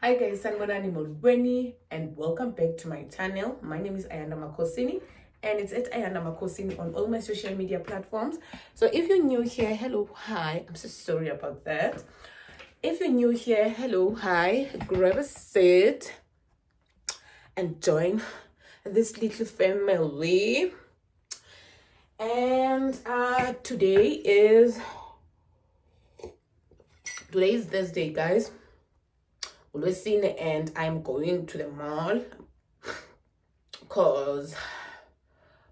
Hi guys, Sangonani Molweni and welcome back to my channel. My name is Ayanda Makosini and it's at Ayanda Makosini on all my social media platforms. So if you're new here, hello, hi. I'm so sorry about that. If you're new here, hello, hi. Grab a seat and join this little family. And today is Thursday, guys. And I'm going to the mall because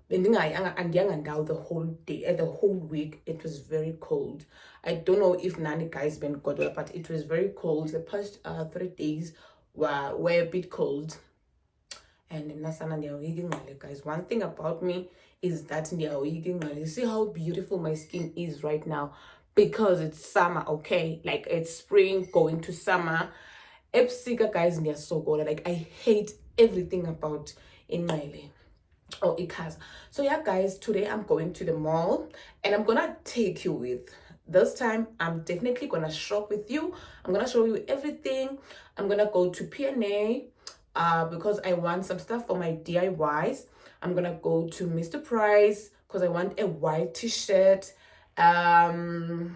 the whole day, the whole week. It was very cold. I don't know if Nani guys been got up, but it was very cold. The past 3 days were a bit cold. And guys, one thing about me is that you see how beautiful my skin is right now because it's summer, okay? Like it's spring going to summer. Epsika guys, they are so good. Like I hate everything about in my life. Oh, it has. So yeah, guys, today I'm going to the mall and I'm gonna take you with. This time, I'm definitely gonna shop with you. I'm gonna show you everything. I'm gonna go to P&A because I want some stuff for my DIYs. I'm gonna go to Mr. Price because I want a white t-shirt. I'm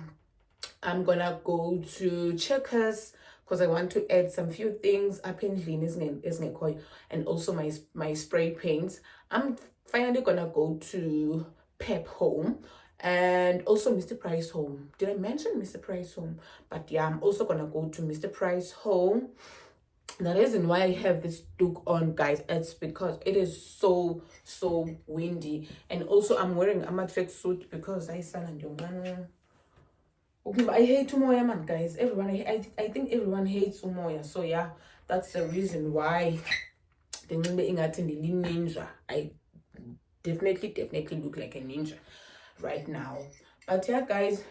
gonna go to Checkers because I want to add some few things up in Lean and also my spray paints. I'm finally gonna go to Pep Home and also Mr. Price Home. Did I mention Mr. Price Home? But yeah, I'm also gonna go to Mr. Price Home. The reason why I have this look on, guys, it's because it is so windy, and also I'm wearing a matrix suit because I hate Umoya, man, guys. Everyone, I think everyone hates Umoya. So yeah, that's the reason why the ninja. I definitely look like a ninja right now. But yeah, guys.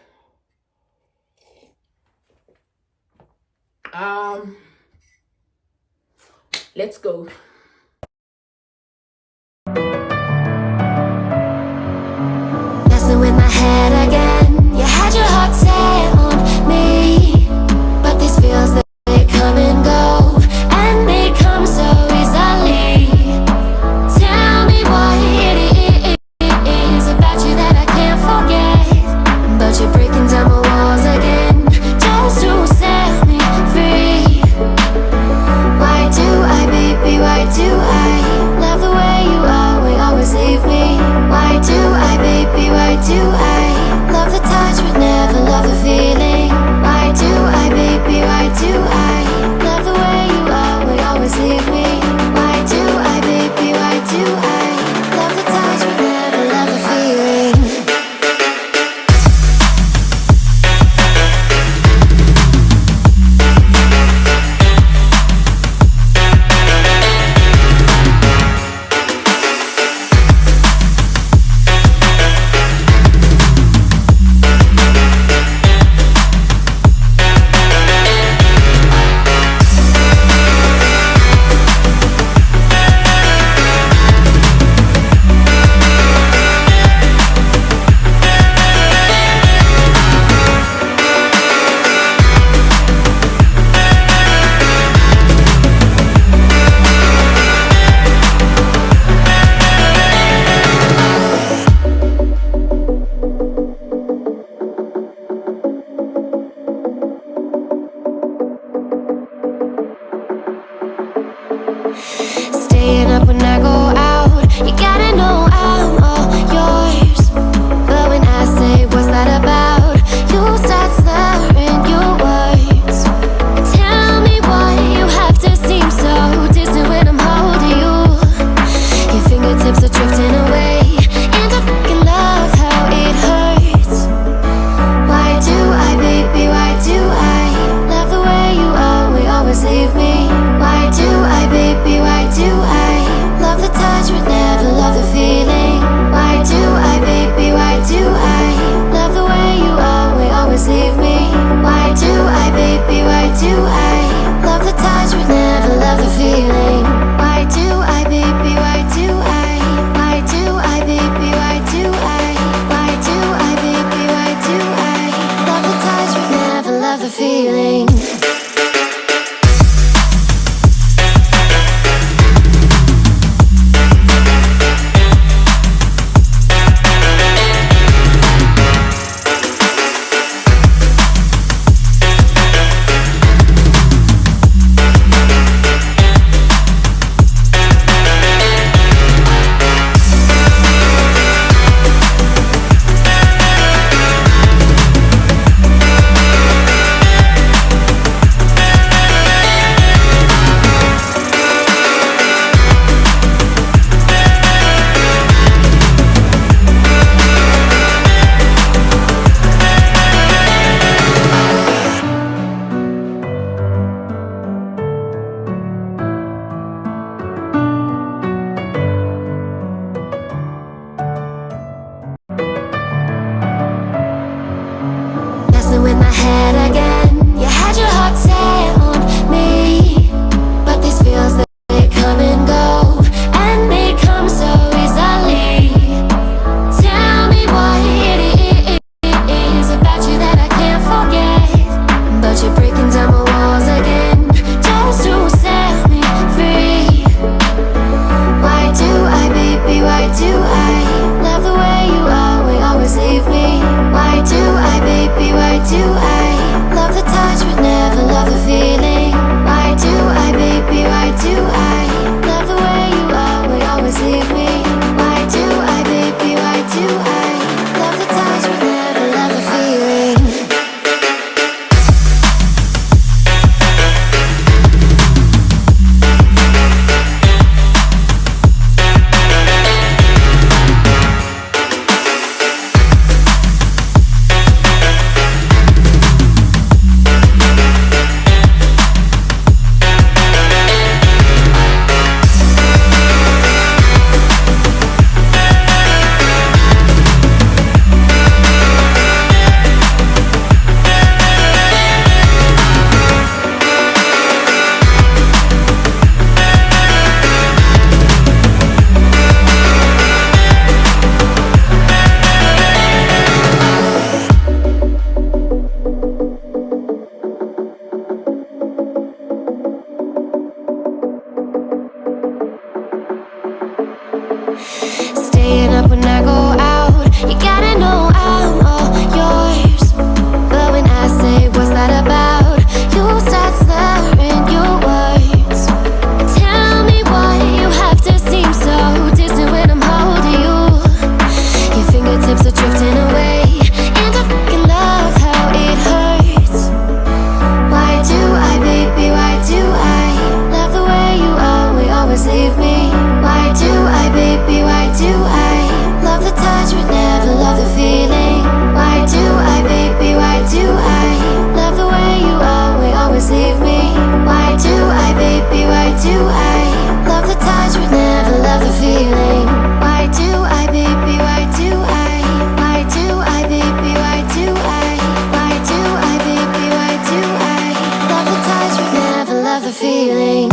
Let's go. Messing with my head again. You had your heart set on me, but this feels that they come and go, and they come so easily. Tell me what it is about you that I can't forget, but you're breaking down my walls again just to set me free. Why do I, baby, why the feeling.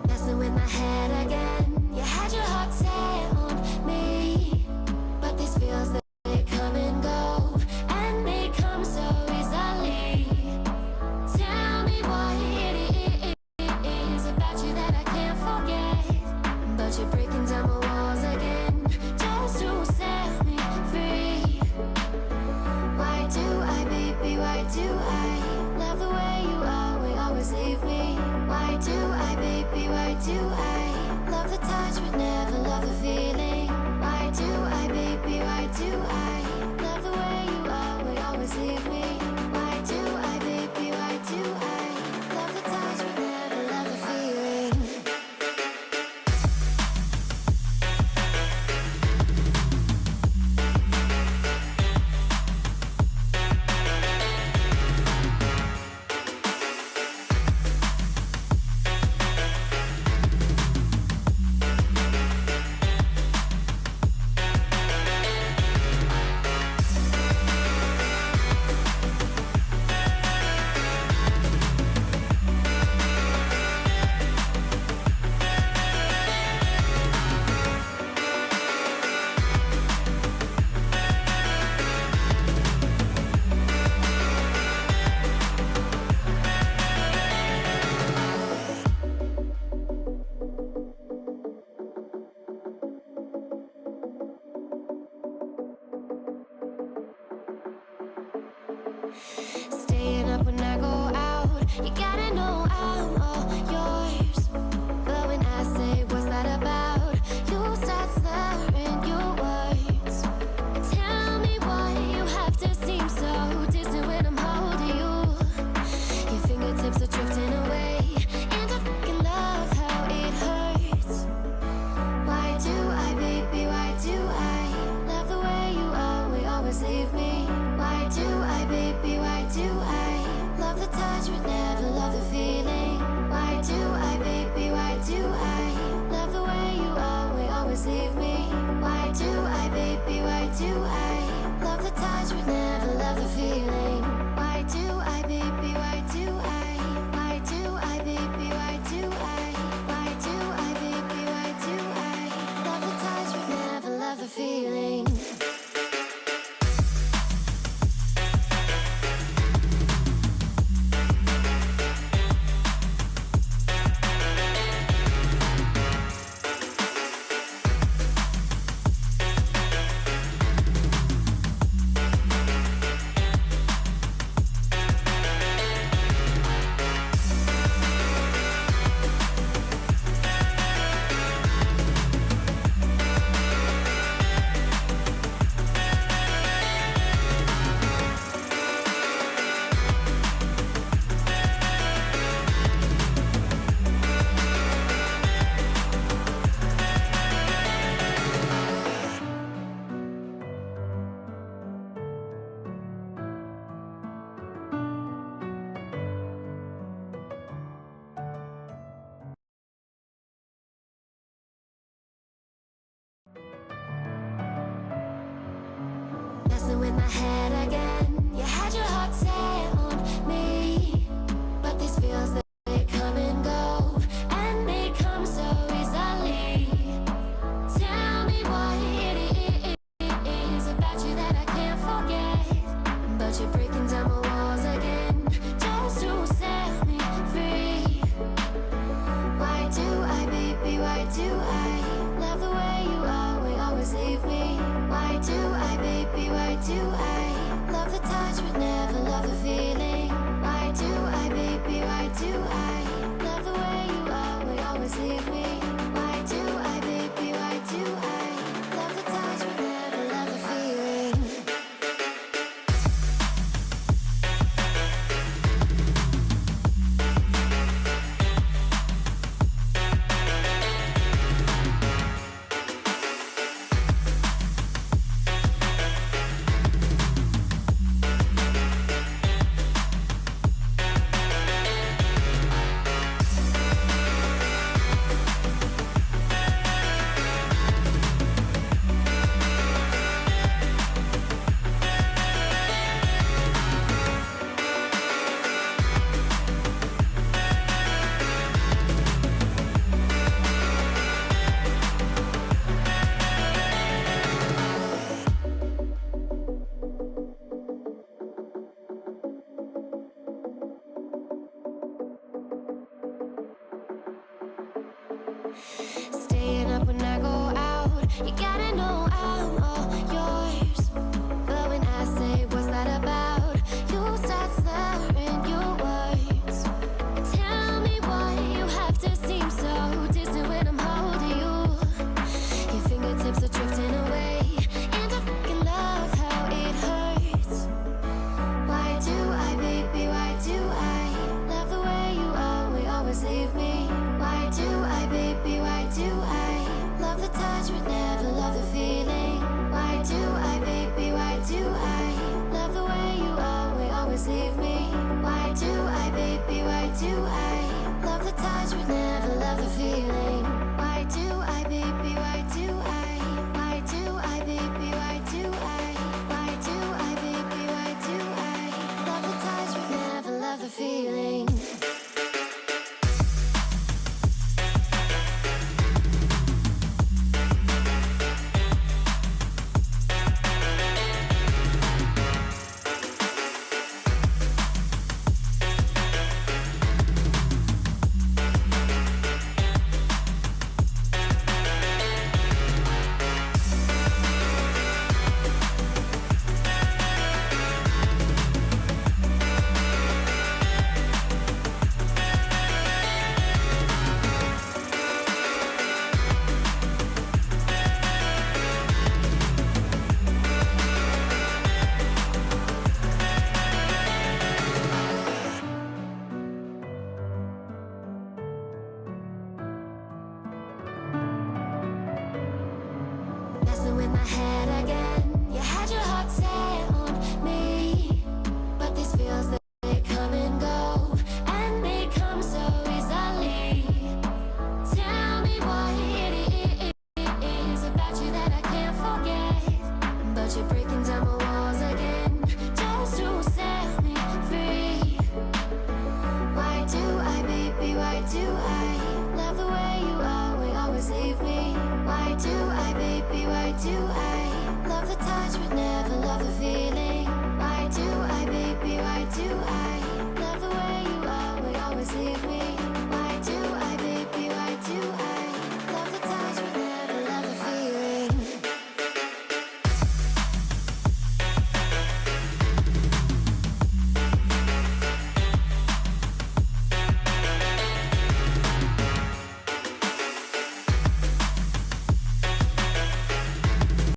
Messing with my head again. You had your heart set on me, but this feels that they come and go, and they come so easily. Tell me what it is about you that I can't forget, but you're breaking down my walls again just to set me free. Why do I, baby, why do I love the way you always leave me? Why do I, baby, why do I love the touch but never love the feeling? Why do I, baby, why do I love the way you always leave me? Why do I, baby, why do I love the touch but never love the feeling? Staying up when I go out, you gotta know I'm all yours. But when I say what's that about, you start slurring your words. Tell me why you have to seem so distant when I'm holding you. Your fingertips are drifting away, and I fucking love how it hurts. Why do I, baby, why do I love the way you always leave me? Why do I, baby, why do I love the touch but never love the feeling? Why do I, baby, why do I love the way you always leave me? Why do I, baby, why do I love the touch but never love the feeling? Why do I, baby, why do I? Why do I, baby, why do I? Why do I, baby, why do I love the touch but never love the feeling? Messing with my head again. You had your heart set on me, but this feels that they come and go, and they come so easily. Tell me what it is about you that I can't forget, but you're breaking down my walls again just to set me free. Why do I, baby, why do I I love the way you always leave me? Why do I, baby, why do I love the touch but never love the feeling? Why do I, baby, why do I love the way you always leave me? Why do I, baby, why do I love the touch but never love the feeling? Staying up when I go out, you gotta know I'm all yours. But when I say what's that about, you start slurring your words. Tell me why you have to seem so distant when I'm holding you. Your fingertips are drifting away, and I fucking love how it hurts. Why do I, baby, why do I love the way you always leave me? Why do I, baby, why do I love the touch but never love the feeling? Why do I, baby, why do I love the way you always leave me? Why do I, baby, why do I love the touch but never love the feeling? Why do I, baby, why do I? Why do I, baby, why do I? Why do I, baby, why do I love the touch but never love the feeling? Messing with my head again. You had your heart set on me, but these feels they come and go, and they come so easily. Tell me why it is about you that I can't forget, but you're breaking down my walls again just to set me free. Why do I, baby, why do I love the way you always leave me? Why do I, baby, why do I love the touch but never love the feeling?